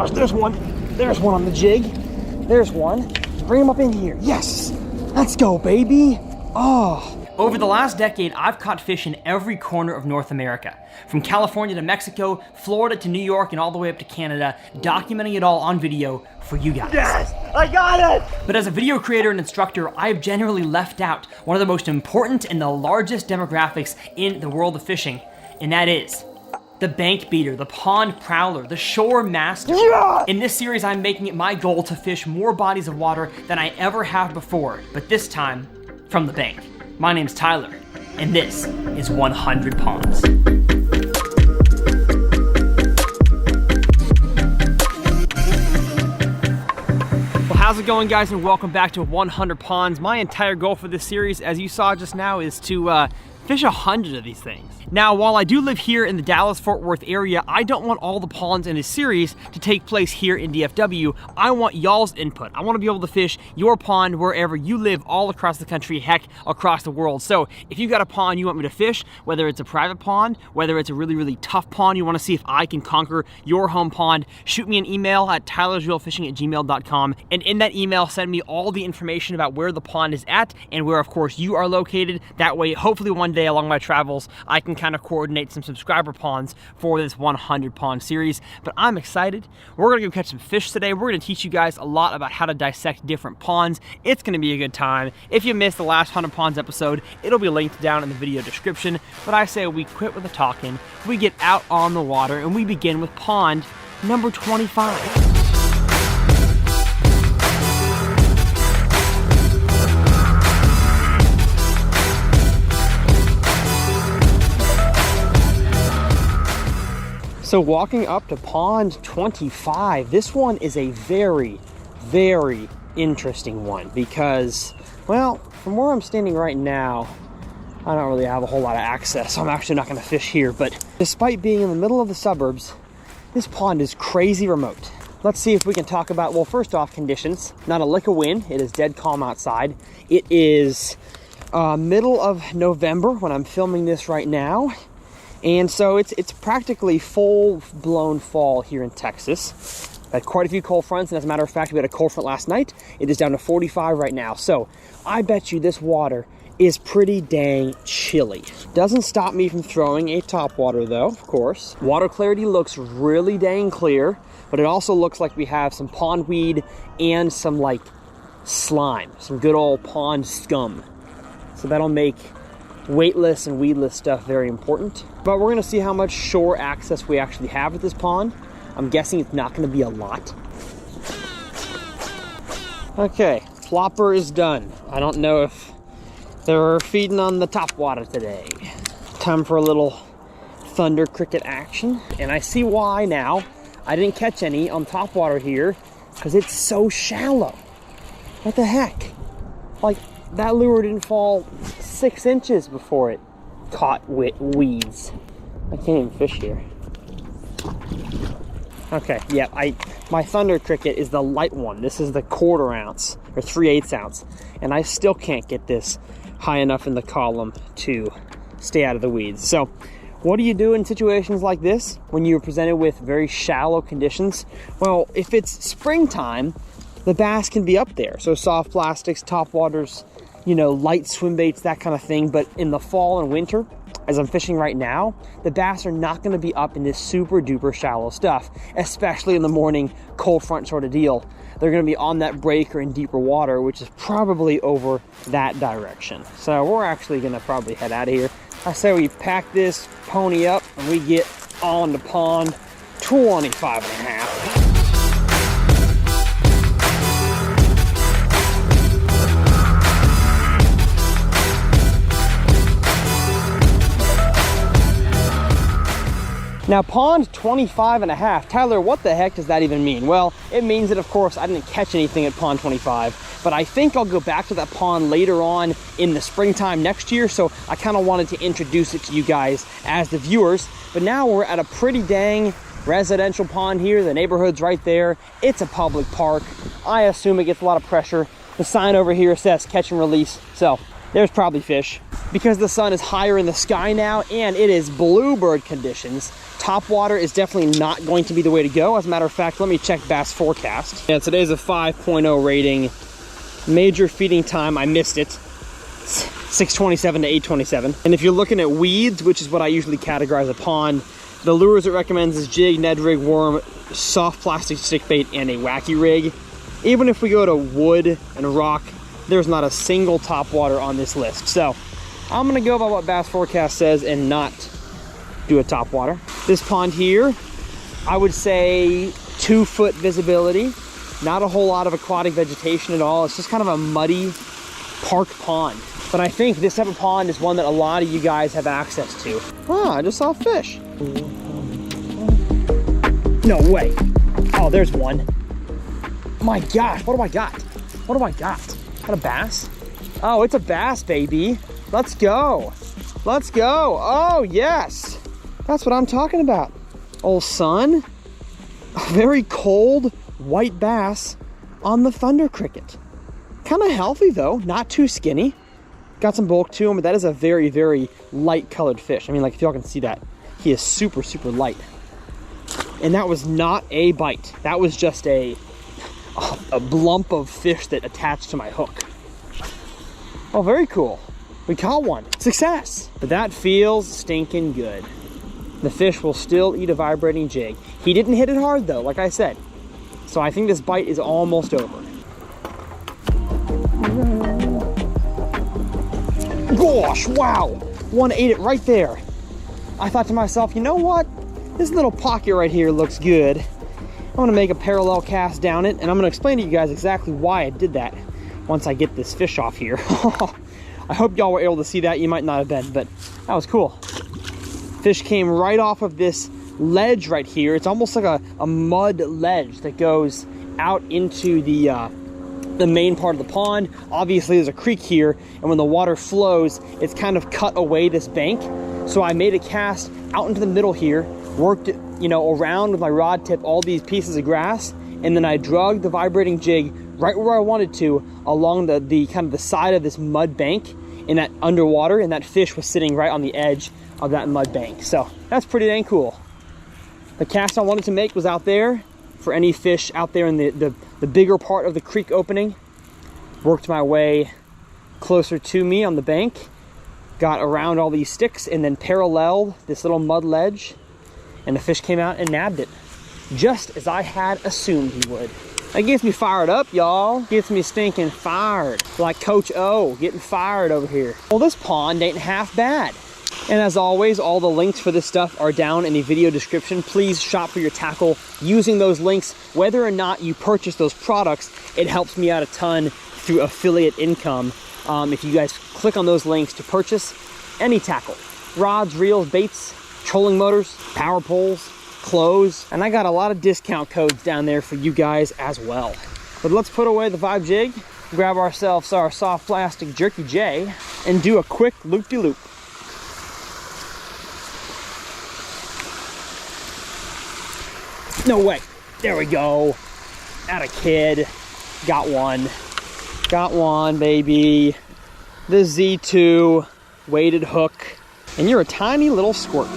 gosh, there's one on the jig. There's one. Bring him up in here. Yes, let's go, baby. Oh. Over the last decade, I've caught fish in every corner of North America. From California to Mexico, Florida to New York, and all the way up to Canada, documenting it all on video for you guys. Yes, I got it! But as a video creator and instructor, I've generally left out one of the most important and the largest demographics in the world of fishing, and that is the bank beater, the pond prowler, the shore master. Yeah! In this series, I'm making it my goal to fish more bodies of water than I ever have before, but this time, from the bank. My name's Tyler, and this is 100 Ponds. Well, how's it going, guys, and welcome back to 100 Ponds. My entire goal for this series, as you saw just now, is to fish 100 of these things. Now, while I do live here in the Dallas-Fort Worth area, I don't want all the ponds in this series to take place here in DFW. I want y'all's input. I want to be able to fish your pond wherever you live all across the country, heck, across the world. So if you've got a pond you want me to fish, whether it's a private pond, whether it's a really, really tough pond, you want to see if I can conquer your home pond, shoot me an email at tylersreelfishing@gmail.com. And in that email, send me all the information about where the pond is at and where, of course, you are located. That way, hopefully one day along my travels, I can kind of coordinate some subscriber ponds for this 100 pond series. But I'm excited. We're gonna go catch some fish today. We're gonna teach you guys a lot about how to dissect different ponds. It's gonna be a good time. If you missed the last 100 ponds episode, it'll be linked down in the video description. But I say we quit with the talking, we get out on the water, and we begin with pond number 25. So walking up to pond 25, this one is a very, very interesting one because, well, from where I'm standing right now, I don't really have a whole lot of access. So I'm actually not going to fish here, but despite being in the middle of the suburbs, this pond is crazy remote. Let's see if we can talk about, well, first off, conditions. Not a lick of wind. It is dead calm outside. It is middle of November when I'm filming this right now. And so it's practically full-blown fall here in Texas. Had quite a few cold fronts, and as a matter of fact, we had a cold front last night. It is down to 45 right now. So I bet you this water is pretty dang chilly. Doesn't stop me from throwing a topwater though, of course. Water clarity looks really dang clear, but it also looks like we have some pondweed and some like slime, some good old pond scum. So that'll make weightless and weedless stuff very important. But we're gonna see how much shore access we actually have at this pond. I'm guessing it's not gonna be a lot. Okay, flopper is done. I don't know if they're feeding on the top water today. Time for a little thunder cricket action. And I see why now. I didn't catch any on top water here because it's so shallow. What the heck? Like, that lure didn't fall 6 inches before it caught weeds. I can't even fish here. Okay, yeah, my thunder cricket is the light one. This is the 1/4 ounce or 3/8 ounce, and I still can't get this high enough in the column to stay out of the weeds. So, what do you do in situations like this when you're presented with very shallow conditions? Well, if it's springtime, the bass can be up there. So soft plastics, top waters, you know, light swim baits, that kind of thing. But in the fall and winter, as I'm fishing right now, the bass are not going to be up in this super duper shallow stuff, especially in the morning cold front sort of deal. They're going to be on that break or in deeper water, which is probably over that direction. So we're actually going to probably head out of here. I say we pack this pony up and we get on to pond 25.5. Now, pond 25.5, Tyler, what the heck does that even mean? Well, it means that, of course, I didn't catch anything at pond 25, but I think I'll go back to that pond later on in the springtime next year, so I kind of wanted to introduce it to you guys as the viewers. But now we're at a pretty dang residential pond here. The neighborhood's right there. It's a public park. I assume it gets a lot of pressure. The sign over here says catch and release, so There's probably fish. Because the sun is higher in the sky now and it is bluebird conditions, top water is definitely not going to be the way to go. As a matter of fact, let me check bass forecast. Yeah, today's a 5.0 rating. Major feeding time, I missed it. 6:27 to 8:27. And if you're looking at weeds, which is what I usually categorize a pond, the lures it recommends is jig, Ned rig, worm, soft plastic stick bait, and a wacky rig. Even if we go to wood and rock, there's not a single top water on this list. So I'm gonna go by what bass forecast says and not do a top water. This pond here, I would say 2-foot visibility. Not a whole lot of aquatic vegetation at all. It's just kind of a muddy park pond. But I think this type of pond is one that a lot of you guys have access to. Oh, I just saw a fish. No way. Oh, there's one. My gosh, what do I got? What do I got? Got a bass? Oh, it's a bass, baby. Let's go. Let's go. Oh, yes. That's what I'm talking about. Old sun. A very cold white bass on the Thunder Cricket. Kind of healthy though, not too skinny. Got some bulk to him, but that is a very, very light colored fish. I mean, like if y'all can see that, he is super, super light. And that was not a bite. That was just a lump of fish that attached to my hook. Oh, very cool. We caught one. Success. But that feels stinking good. The fish will still eat a vibrating jig. He didn't hit it hard though, like I said. So I think this bite is almost over. Gosh, wow. One ate it right there. I thought to myself, you know what? This little pocket right here looks good. I'm gonna make a parallel cast down it, and I'm gonna explain to you guys exactly why I did that once I get this fish off here. I hope y'all were able to see that. You might not have been, but that was cool. Fish came right off of this ledge right here. It's almost like a mud ledge that goes out into the main part of the pond. Obviously there's a creek here, and when the water flows, it's kind of cut away this bank. So I made a cast out into the middle here, worked it, you know, around with my rod tip all these pieces of grass, and then I drug the vibrating jig right where I wanted to along the kind of the side of this mud bank in that underwater, and that fish was sitting right on the edge of that mud bank. So that's pretty dang cool. The cast I wanted to make was out there for any fish out there in the bigger part of the creek opening. Worked my way closer to me on the bank, got around all these sticks, and then paralleled this little mud ledge, and the fish came out and nabbed it, just as I had assumed he would. That gets me fired up, y'all. Gets me stinking fired. Like Coach O, getting fired over here. Well, this pond ain't half bad. And as always, all the links for this stuff are down in the video description. Please shop for your tackle using those links. Whether or not you purchase those products, it helps me out a ton through affiliate income. If you guys click on those links to purchase any tackle, rods, reels, baits, trolling motors, power poles, clothes, and I got a lot of discount codes down there for you guys as well. But let's put away the Vibe Jig, grab ourselves our soft plastic Jerky J, and do a quick loop-de-loop. No way. There we go. Atta kid. Got one. Got one, baby. The Z2 weighted hook. And you're a tiny little squirt.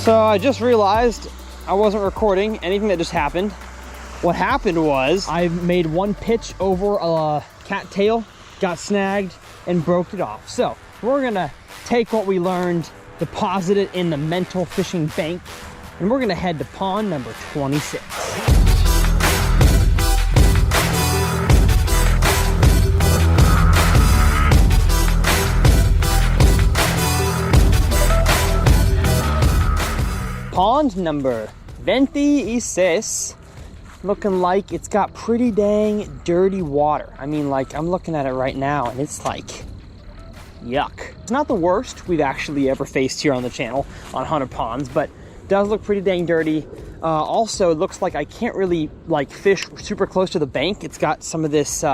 So I just realized I wasn't recording anything that just happened. What happened was I made one pitch over a cattail, got snagged, and broke it off. So we're gonna take what we learned, deposit it in the mental fishing bank, and we're gonna head to pond number 26. Pond number 26, looking like it's got pretty dang dirty water. I mean, like, I'm looking at it right now and it's like, yuck. It's not the worst we've actually ever faced here on the channel on Hunter Ponds, but it does look pretty dang dirty. Also, it looks like I can't really like fish super close to the bank. It's got some of this,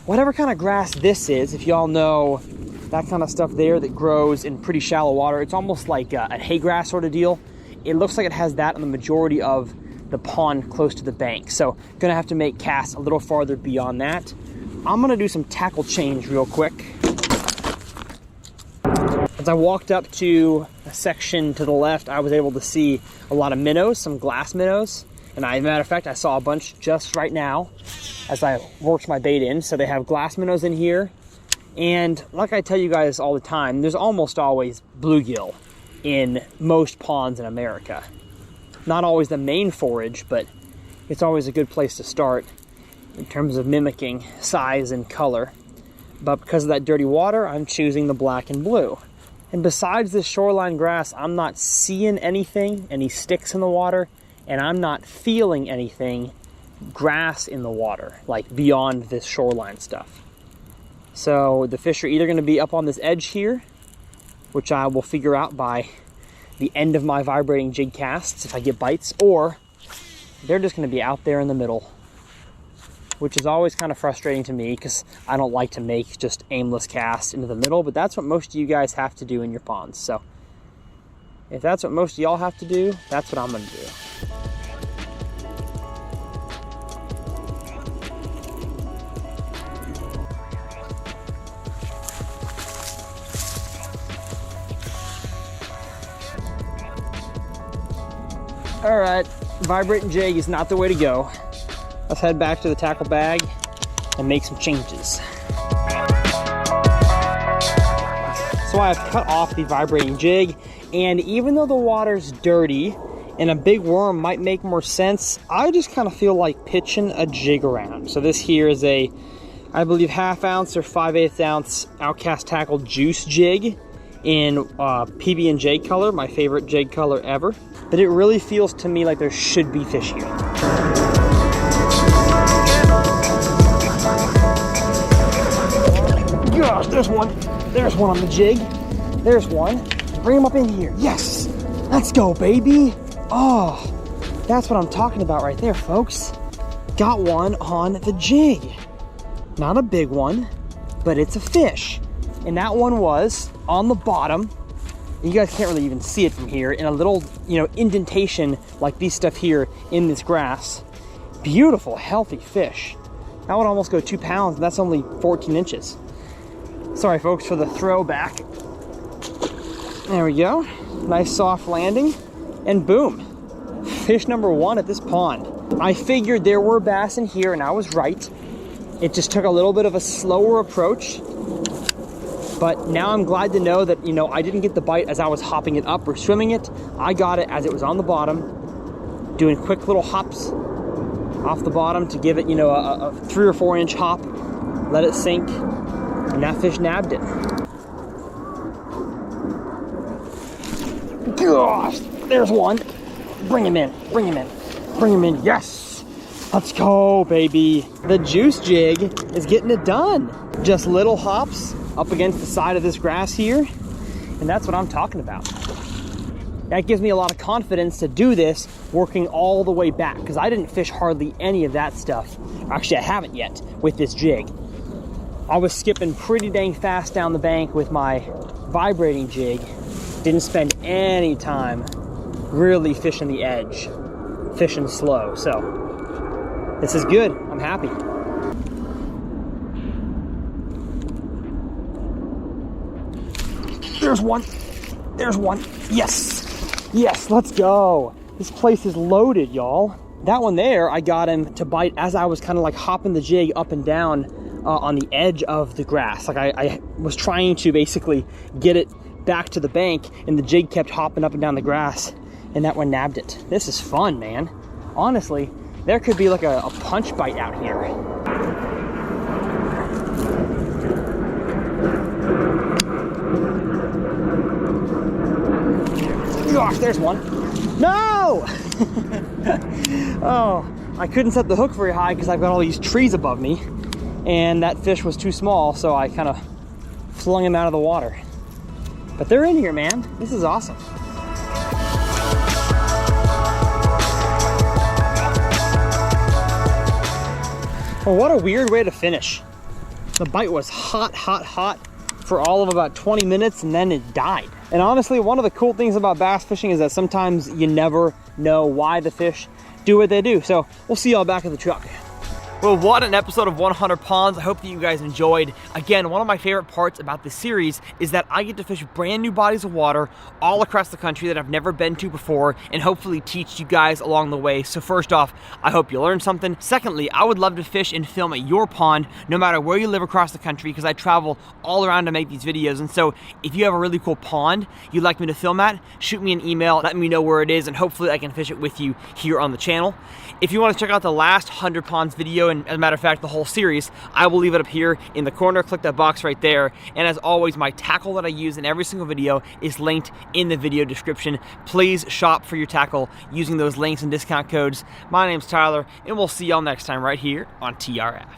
whatever kind of grass this is, if y'all know that kind of stuff there that grows in pretty shallow water. It's almost like a hay grass sort of deal. It looks like it has that on the majority of the pond close to the bank. So gonna have to make casts a little farther beyond that. I'm gonna do some tackle change real quick. As I walked up to a section to the left, I was able to see a lot of minnows, some glass minnows. And as a matter of fact, I saw a bunch just right now as I worked my bait in. So they have glass minnows in here. And like I tell you guys all the time, there's almost always bluegill in most ponds in America. Not always the main forage, but it's always a good place to start in terms of mimicking size and color. But because of that dirty water, I'm choosing the black and blue. And besides this shoreline grass, I'm not seeing anything, any sticks in the water, and I'm not feeling anything grass in the water, like beyond this shoreline stuff. So the fish are either going to be up on this edge here, which I will figure out by the end of my vibrating jig casts if I get bites, or they're just going to be out there in the middle, which is always kind of frustrating to me because I don't like to make just aimless casts into the middle, but that's what most of you guys have to do in your ponds. So if that's what most of y'all have to do, that's what I'm going to do. All right, vibrating jig is not the way to go. Let's head back to the tackle bag and make some changes. So I have cut off the vibrating jig, and even though the water's dirty and a big worm might make more sense, I just kind of feel like pitching a jig around. So this here is a, I believe, 1/2 ounce or 5/8 ounce Outcast Tackle Juice jig in PB&J color, my favorite jig color ever. But it really feels to me like there should be fish here. Gosh, there's one. There's one on the jig. There's one. Bring him up in here. Yes. Let's go, baby. Oh, that's what I'm talking about right there, folks. Got one on the jig. Not a big one, but it's a fish. And that one was on the bottom. You guys can't really even see it from here, in a little, indentation like these stuff here in this grass. Beautiful, healthy fish. That would almost go 2 pounds, and that's only 14 inches. Sorry, folks, for the throwback. There we go. Nice soft landing, and boom. Fish number 1 at this pond. I figured there were bass in here, and I was right. It just took a little bit of a slower approach. But now I'm glad to know that, I didn't get the bite as I was hopping it up or swimming it. I got it as it was on the bottom, doing quick little hops off the bottom to give it, a 3 or 4 inch hop, let it sink, and that fish nabbed it. Gosh, there's one. Bring him in, bring him in, bring him in. Yes, let's go, baby. The juice jig is getting it done. Just little hops up against the side of this grass here, and that's what I'm talking about. That gives me a lot of confidence to do this working all the way back, because I didn't fish hardly any of that stuff. Actually, I haven't yet with this jig. I was skipping pretty dang fast down the bank with my vibrating jig. Didn't spend any time really fishing the edge, fishing slow. So this is good. I'm happy. There's one. There's one. Yes. Yes, let's go. This place is loaded, y'all. That one there, I got him to bite as I was kind of like hopping the jig up and down on the edge of the grass. Like I was trying to basically get it back to the bank, and the jig kept hopping up and down the grass, and that one nabbed it. This is fun, man. Honestly, there could be like a punch bite out here. Gosh, there's one. No! Oh, I couldn't set the hook very high because I've got all these trees above me, and that fish was too small, so I kind of flung him out of the water. But they're in here, man. This is awesome. Well, what a weird way to finish. The bite was hot, hot, hot for all of about 20 minutes, and then it died. And honestly, one of the cool things about bass fishing is that sometimes you never know why the fish do what they do. So we'll see y'all back in the truck. Well, what an episode of 100 Ponds. I hope that you guys enjoyed. Again, one of my favorite parts about this series is that I get to fish brand new bodies of water all across the country that I've never been to before, and hopefully teach you guys along the way. So first off, I hope you learned something. Secondly, I would love to fish and film at your pond, no matter where you live across the country, because I travel all around to make these videos. And so if you have a really cool pond you'd like me to film at, shoot me an email, let me know where it is, and hopefully I can fish it with you here on the channel. If you want to check out the last 100 Ponds video, and as a matter of fact, the whole series, I will leave it up here in the corner. Click that box right there. And as always, my tackle that I use in every single video is linked in the video description. Please shop for your tackle using those links and discount codes. My name's Tyler, and we'll see y'all next time right here on TRF.